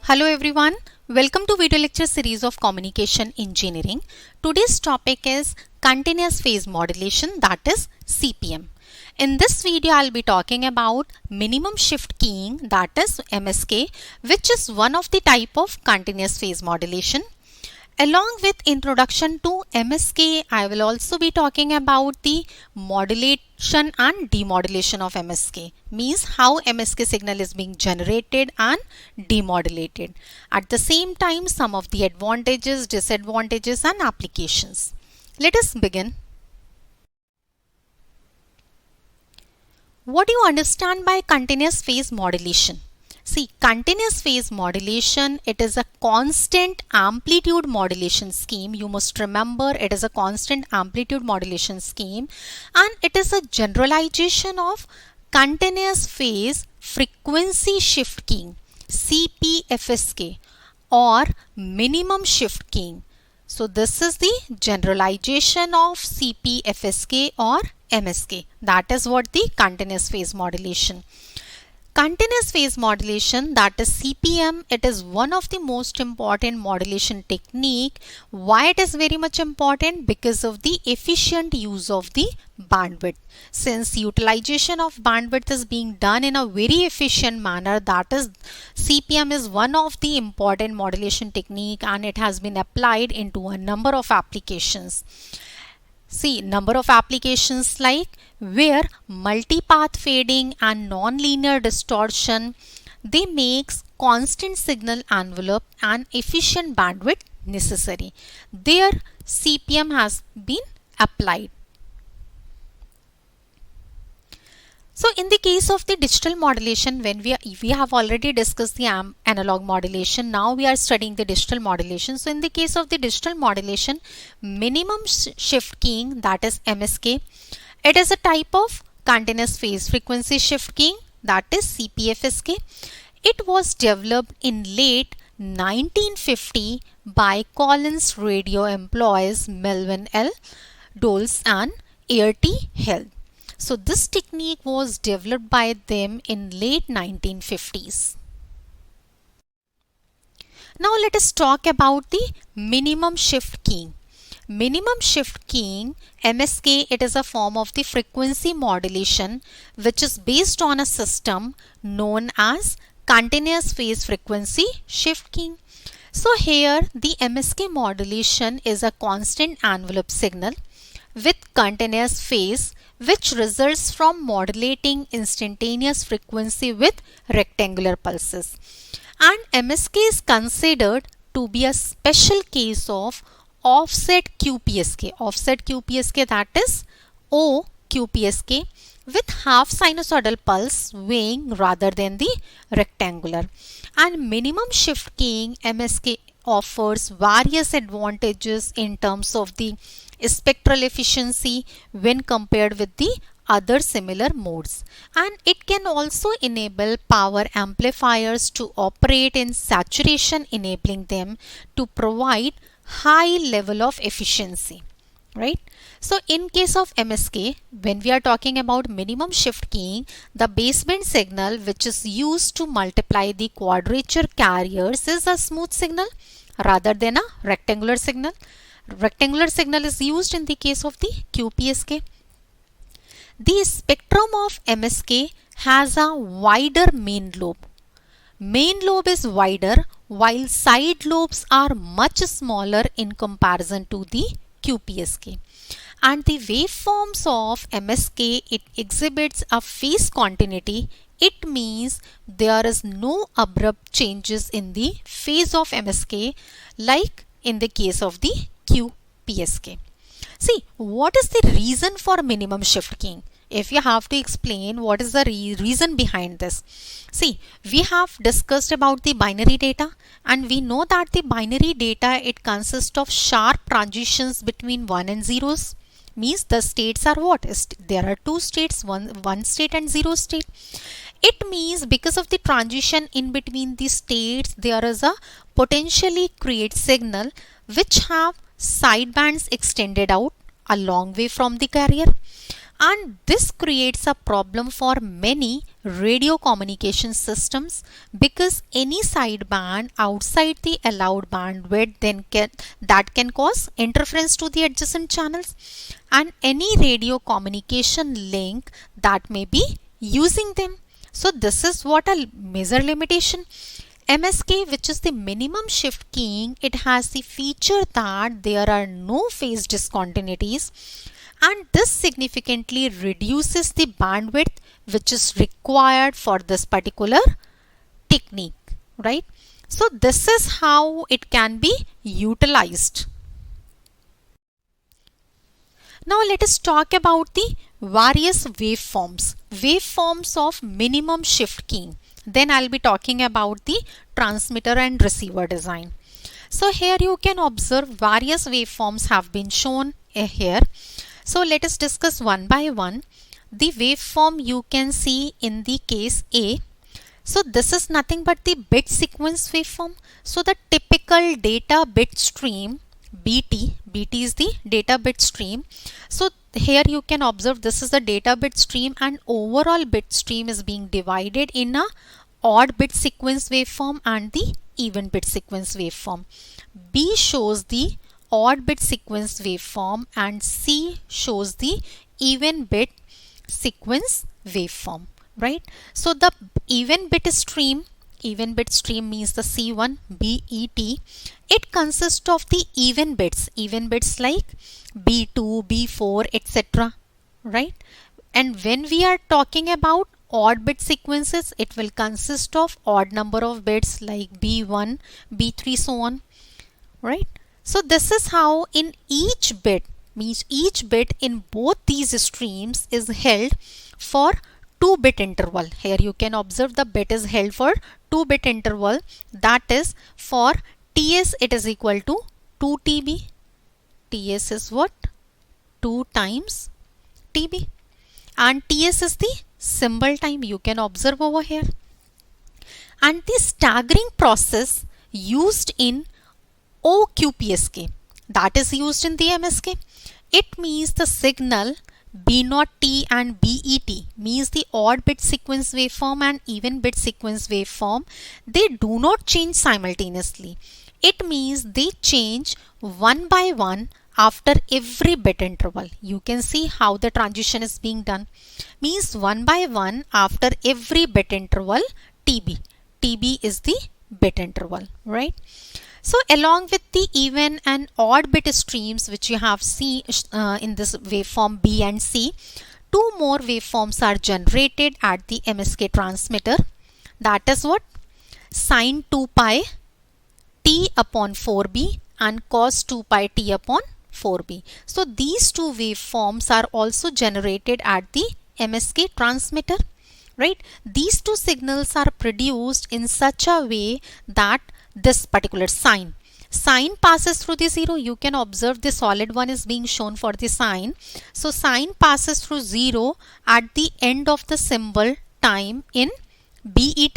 Hello everyone, welcome to video lecture series of Communication Engineering. Today's topic is Continuous Phase Modulation, that is CPM. In this video I'll be talking about minimum shift keying, that is MSK, which is one of the type of continuous phase modulation. Along with introduction to MSK, I will also be talking about the modulation and demodulation of MSK. Means how MSK signal is being generated and demodulated. At the same time, some of the advantages, disadvantages and applications. Let us begin. What do you understand by continuous phase modulation? See, continuous phase modulation, it is a constant amplitude modulation scheme. You must remember it is a constant amplitude modulation scheme and it is a generalization of continuous phase frequency shift keying, CPFSK, or minimum shift keying. So this is the generalization of CPFSK or MSK. That is what the continuous phase modulation. Continuous phase modulation, that is CPM, it is one of the most important modulation technique. Why it is very much important? Because of the efficient use of the bandwidth. Since utilization of bandwidth is being done in a very efficient manner, that is CPM is one of the important modulation technique and it has been applied into a number of applications. See, number of applications like where multipath fading and non-linear distortion, they makes constant signal envelope and efficient bandwidth necessary. There CPM has been applied. So in the case of the digital modulation, when we have already discussed the analog modulation, now we are studying the digital modulation. So in the case of the digital modulation, minimum shift keying, that is MSK, it is a type of continuous phase frequency shift keying, that is CPFSK. It was developed in late 1950 by Collins radio employees Melvin L. Doles and Air T. Hill. So this technique was developed by them in late 1950s. Now let us talk about the minimum shift keying. Minimum shift keying, MSK, it is a form of the frequency modulation which is based on a system known as continuous phase frequency shift keying. So here the MSK modulation is a constant envelope signal with continuous phase which results from modulating instantaneous frequency with rectangular pulses. And MSK is considered to be a special case of offset QPSK. Offset QPSK, that is OQPSK, with half sinusoidal pulse swaying rather than the rectangular. And minimum shift keying, MSK offers various advantages in terms of the spectral efficiency when compared with the other similar modes, and it can also enable power amplifiers to operate in saturation, enabling them to provide high level of efficiency, right? So in case of MSK, when we are talking about minimum shift keying, the baseband signal which is used to multiply the quadrature carriers is a smooth signal rather than a rectangular signal. Rectangular signal is used in the case of the QPSK. The spectrum of MSK has a wider main lobe. Main lobe is wider while side lobes are much smaller in comparison to the QPSK. And the waveforms of MSK, it exhibits a phase continuity. It means there is no abrupt changes in the phase of MSK like in the case of the QPSK. See, what is the reason for minimum shift keying? If you have to explain what is the reason behind this. See, we have discussed about the binary data and we know that the binary data, it consists of sharp transitions between 1 and zeros. Means the states are what? There are two states, one state and zero state. It means because of the transition in between the states, there is a potentially create signal which have sidebands extended out a long way from the carrier. And this creates a problem for many radio communication systems because any sideband outside the allowed bandwidth that can cause interference to the adjacent channels and any radio communication link that may be using them. So this is what a major limitation. MSK, which is the minimum shift keying, it has the feature that there are no phase discontinuities, and this significantly reduces the bandwidth which is required for this particular technique, right? So this is how it can be utilized. Now let us talk about the various waveforms of minimum shift keying. Then I'll be talking about the transmitter and receiver design. So here you can observe various waveforms have been shown here. So let us discuss one by one. The waveform you can see in the case A. So this is nothing but the bit sequence waveform. So the typical data bit stream BT is the data bit stream. So here you can observe this is the data bit stream and overall bit stream is being divided in a odd bit sequence waveform and the even bit sequence waveform. B shows the odd bit sequence waveform and C shows the even bit sequence waveform, right? So the even bit stream means the C1 BET. It consists of the even bits like B2, B4, etc., right? And when we are talking about odd bit sequences, it will consist of odd number of bits like B1, B3, so on, right? So this is how in each bit, means each bit in both these streams is held for 2-bit interval. Here you can observe the bit is held for 2-bit interval, that is for TS it is equal to 2 TB. TS is what? 2 times TB. And TS is the symbol time you can observe over here. And the staggering process used in OQPSK, that is used in the MSK. It means the signal B0T and BET means the odd bit sequence waveform and even bit sequence waveform. They do not change simultaneously. It means they change one by one after every bit interval. You can see how the transition is being done. Means one by one after every bit interval TB. TB is the bit interval, right? So along with the even and odd bit streams which you have seen in this waveform B and C, 2 more waveforms are generated at the MSK transmitter. That is what? Sine 2 pi T upon 4B and cos 2 pi T upon 4B. So these 2 waveforms are also generated at the MSK transmitter, right? These 2 signals are produced in such a way that this particular sine passes through the 0. You can observe the solid one is being shown for the sine. So sine passes through 0 at the end of the symbol time in BET,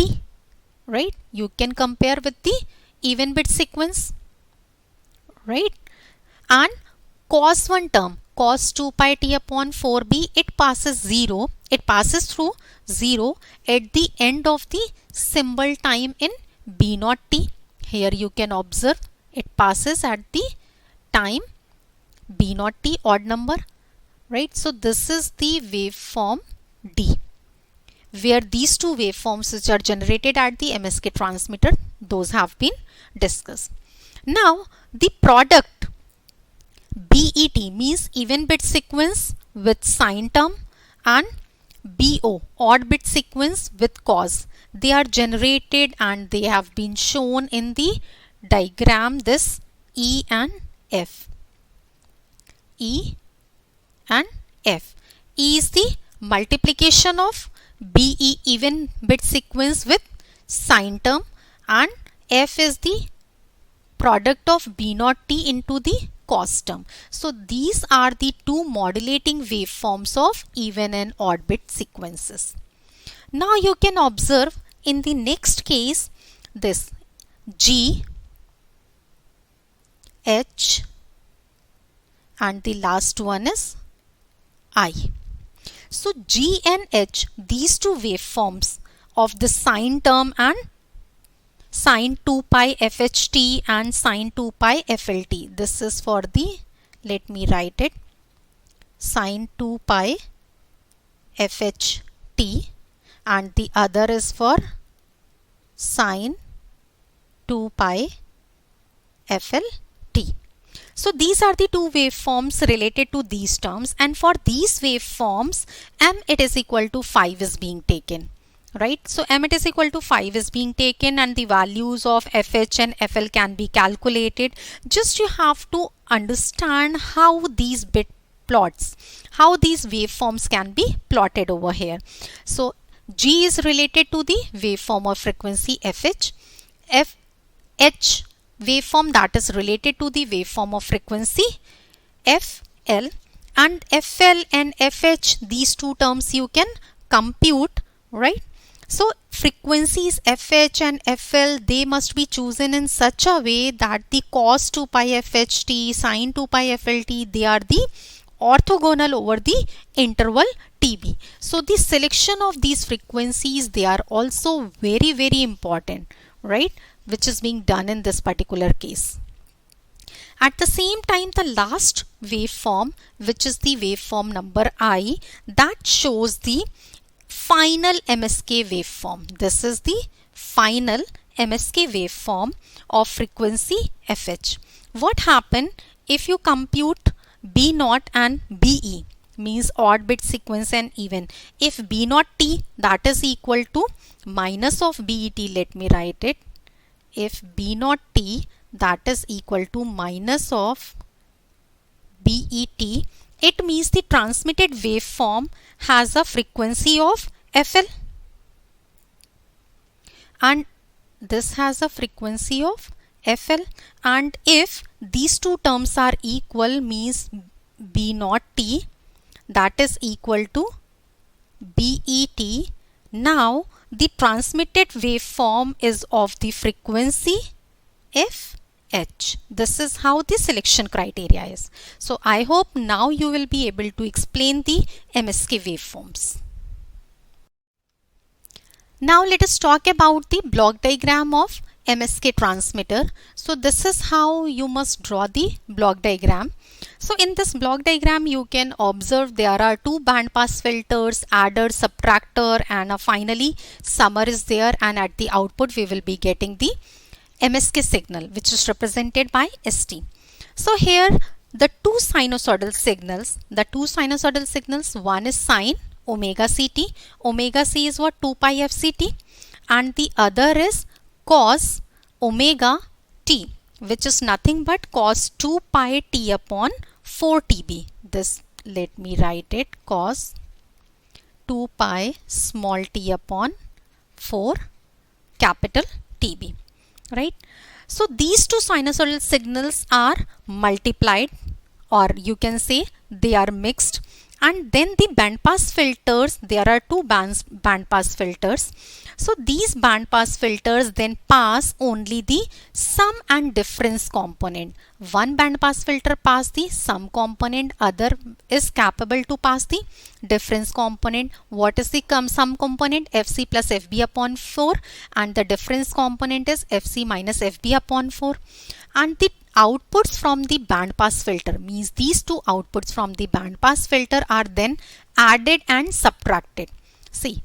right? You can compare with the even bit sequence, right? And cos 1 term, cos 2 pi T upon 4B, it passes through 0 at the end of the symbol time in B0 T. Here you can observe it passes at the time B0 T, odd number, right? So this is the waveform D, where these 2 waveforms which are generated at the MSK transmitter, those have been discussed. Now the product BET means even bit sequence with sine term and BO, odd bit sequence with cos. They are generated and they have been shown in the diagram, this E and F. E and F. E is the multiplication of BE, even bit sequence with sine term, and F is the product of B0 T into the cos term. So these are the 2 modulating waveforms of even and odd bit sequences. Now you can observe in the next case this G, H, and the last one is I. So G and H, these two waveforms of the sine term and sine 2 pi FHT and sine 2 pi FLT. This is for the, let me write it, sine 2 pi FHT, and the other is for sine 2 pi FLT. So these are the two waveforms related to these terms, and for these waveforms m it is equal to 5 is being taken, right? So m it is equal to 5 is being taken, and the values of FH and FL can be calculated. Just you have to understand how these bit plots, how these waveforms can be plotted over here. So G is related to the waveform of frequency FH, FH waveform that is related to the waveform of frequency FL, and FL and FH, these two terms you can compute, right? So frequencies FH and FL, they must be chosen in such a way that the cos 2 pi FHT, sin 2 pi FLT, they are the orthogonal over the interval TB. So the selection of these frequencies, they are also very, very important, right? Which is being done in this particular case. At the same time, the last waveform, which is the waveform number I, that shows the final MSK waveform. This is the final MSK waveform of frequency FH. What happen if you compute B0 and BE, means odd bit sequence and even? If B0 T, that is equal to minus of BET, let me write it. If B0 T, that is equal to minus of BET, it means the transmitted waveform has a frequency of FL, and this has a frequency of FL, and if these two terms are equal, means B0 T, that is equal to BET. Now the transmitted waveform is of the frequency FH. This is how the selection criteria is. So I hope now you will be able to explain the MSK waveforms. Now let us talk about the block diagram of MSK transmitter. So this is how you must draw the block diagram. So in this block diagram, you can observe there are two band pass filters, adder, subtractor, and finally summer is there, and at the output we will be getting the MSK signal, which is represented by ST. So here the two sinusoidal signals, one is sine omega CT, omega C is what, 2 pi FCT, and the other is cos omega T, which is nothing but cos 2 pi T upon 4 TB. This, let me write it, cos 2 pi small t upon 4 capital TB, right? So these two sinusoidal signals are multiplied, or you can say they are mixed, and then the band pass filters, there are two band pass filters. So these band pass filters then pass only the sum and difference component. One band pass filter pass the sum component, other is capable to pass the difference component. What is the sum component? FC plus FB upon 4, and the difference component is FC minus FB upon 4. And the outputs from the band pass filter, means these two outputs from the band pass filter are then added and subtracted. See,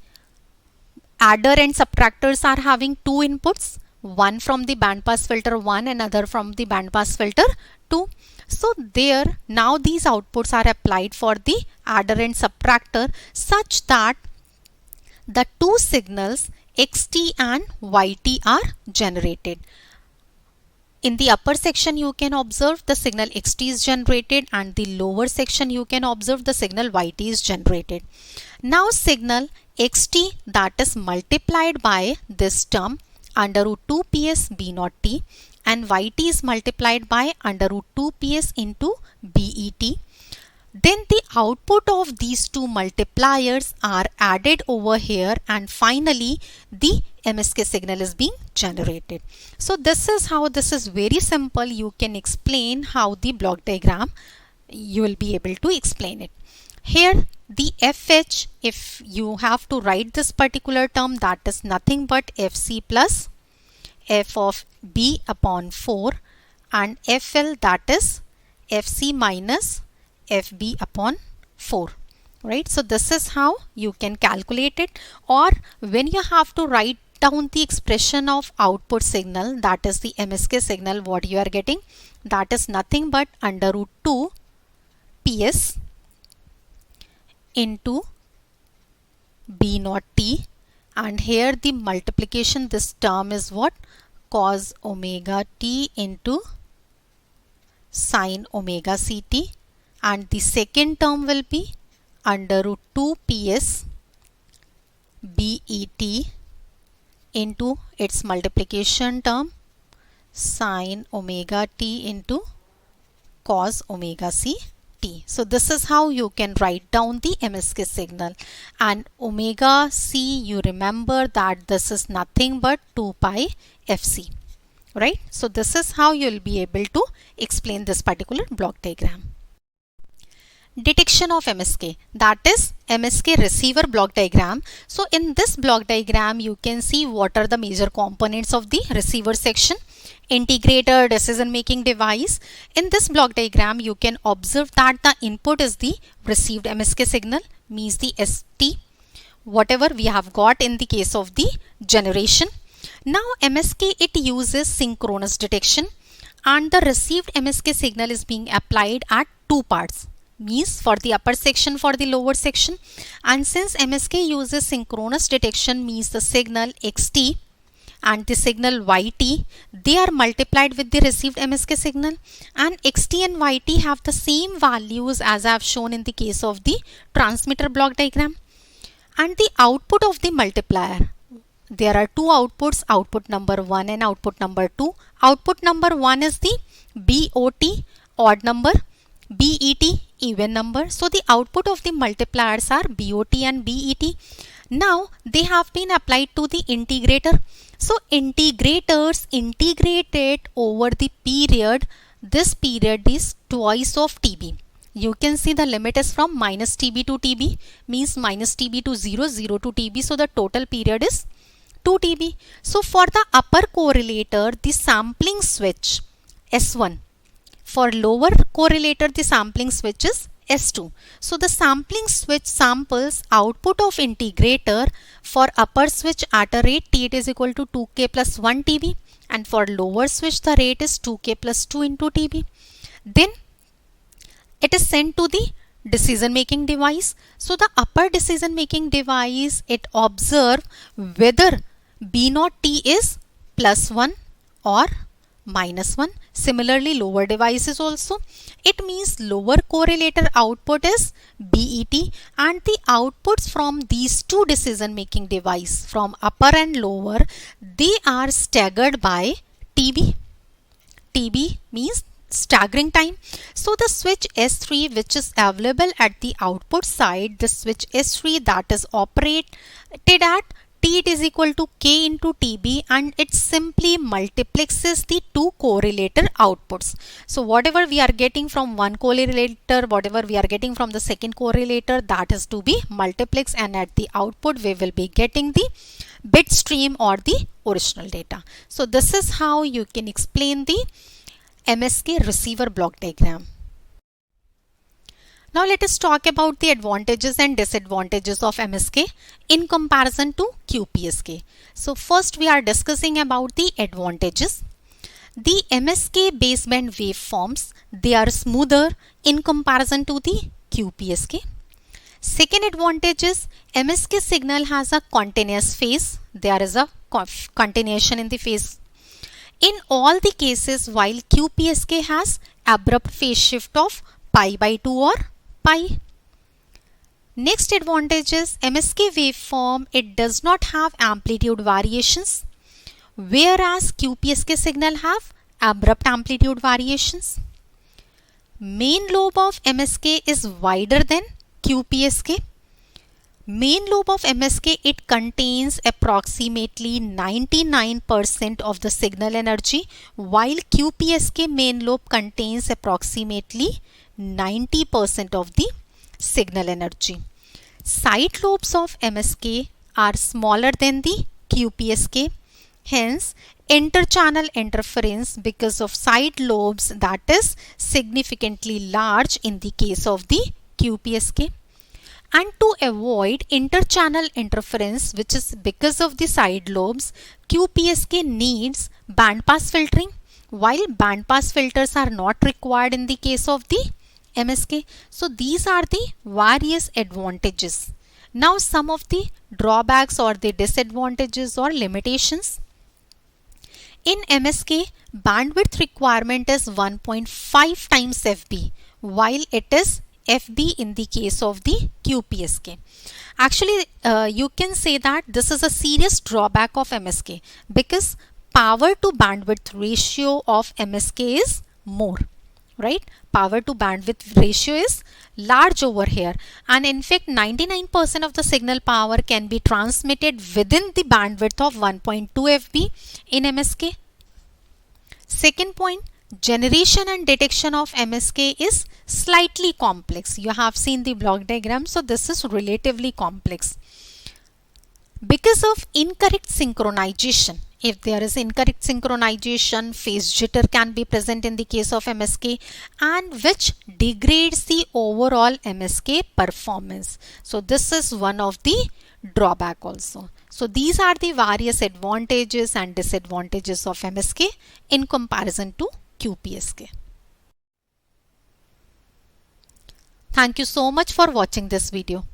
adder and subtractors are having two inputs, one from the band pass filter 1, another from the band pass filter 2. So there, now these outputs are applied for the adder and subtractor such that the two signals XT and YT are generated. In the upper section you can observe the signal XT is generated, and the lower section you can observe the signal YT is generated. Now signal XT, that is multiplied by this term under root 2 PS B0 T, and YT is multiplied by under root 2 PS into BET. Then the output of these two multipliers are added over here, and finally the MSK signal is being generated. So this is how, this is very simple. You can explain how the block diagram, you will be able to explain it. Here the FH, if you have to write this particular term, that is nothing but FC plus F of B upon 4, and FL, that is FC minus FB upon 4. Right, so this is how you can calculate it. Or when you have to write down the expression of output signal, that is the MSK signal, what you are getting, that is nothing but under root 2 PS into B naught T, and here the multiplication, this term is what, cos omega T into sin omega CT, and the second term will be under root 2 PS BET into its multiplication term sin omega T into cos omega CT. So this is how you can write down the MSK signal. And omega C, you remember that this is nothing but 2 pi FC. Right? So this is how you will be able to explain this particular block diagram. Detection of MSK, that is MSK receiver block diagram. So in this block diagram, you can see what are the major components of the receiver section. Integrator, decision making device. In this block diagram, you can observe that the input is the received MSK signal, means the ST, whatever we have got in the case of the generation. Now MSK, it uses synchronous detection, and the received MSK signal is being applied at two parts, means for the upper section, for the lower section. And since MSK uses synchronous detection, means the signal XT and the signal YT, they are multiplied with the received MSK signal, and XT and YT have the same values as I have shown in the case of the transmitter block diagram. And the output of the multiplier, there are two outputs, output number 1 and output number 2. Output number 1 is the BOT, odd number, BET, even number. So the output of the multipliers are BOT and BET. Now they have been applied to the integrator. So integrators integrate it over the period. This period is twice of TB. You can see the limit is from minus TB to TB, means minus TB to 0, 0 to TB. So the total period is 2 TB. So for the upper correlator, the sampling switch S1. For lower correlator, the sampling switch is S2. So the sampling switch samples output of integrator for upper switch at a rate T is equal to 2K plus 1 TB, and for lower switch the rate is 2K plus 2 into TB. Then it is sent to the decision making device. So the upper decision making device, it observe whether B naught T is plus 1 or minus 1. Similarly, lower devices also. It means lower correlator output is BET, and the outputs from these two decision making device, from upper and lower, they are staggered by TB. TB means staggering time. So the switch S3, which is available at the output side, the switch S3 that is operated at T is equal to K into TB, and it simply multiplexes the two correlator outputs. So whatever we are getting from one correlator, whatever we are getting from the second correlator, that is to be multiplexed, and at the output we will be getting the bit stream or the original data. So this is how you can explain the MSK receiver block diagram. Now let us talk about the advantages and disadvantages of MSK in comparison to QPSK. So first we are discussing about the advantages. The MSK baseband waveforms, they are smoother in comparison to the QPSK. Second advantage is MSK signal has a continuous phase. There is a continuation in the phase. In all the cases, while QPSK has abrupt phase shift of pi by 2 or pi. Next advantage is MSK waveform, it does not have amplitude variations, whereas QPSK signal have abrupt amplitude variations. Main lobe of MSK is wider than QPSK. Main lobe of MSK, it contains approximately 99% of the signal energy, while QPSK main lobe contains approximately 90% of the signal energy. Side lobes of MSK are smaller than the QPSK. Hence, interchannel interference because of side lobes that is significantly large in the case of the QPSK. And to avoid interchannel interference, which is because of the side lobes, QPSK needs bandpass filtering, while bandpass filters are not required in the case of the MSK. So these are the various advantages. Now some of the drawbacks or the disadvantages or limitations. In MSK, bandwidth requirement is 1.5 times FB, while it is FB in the case of the QPSK. Actually, you can say that this is a serious drawback of MSK because power to bandwidth ratio of MSK is more, right? Power to bandwidth ratio is large over here, and in fact 99% of the signal power can be transmitted within the bandwidth of 1.2 FB in MSK. Second point, generation and detection of MSK is slightly complex. You have seen the block diagram, so this is relatively complex. Because of incorrect synchronization, if there is incorrect synchronization, phase jitter can be present in the case of MSK, and which degrades the overall MSK performance. So this is one of the drawback also. So these are the various advantages and disadvantages of MSK in comparison to QPSK. Thank you so much for watching this video.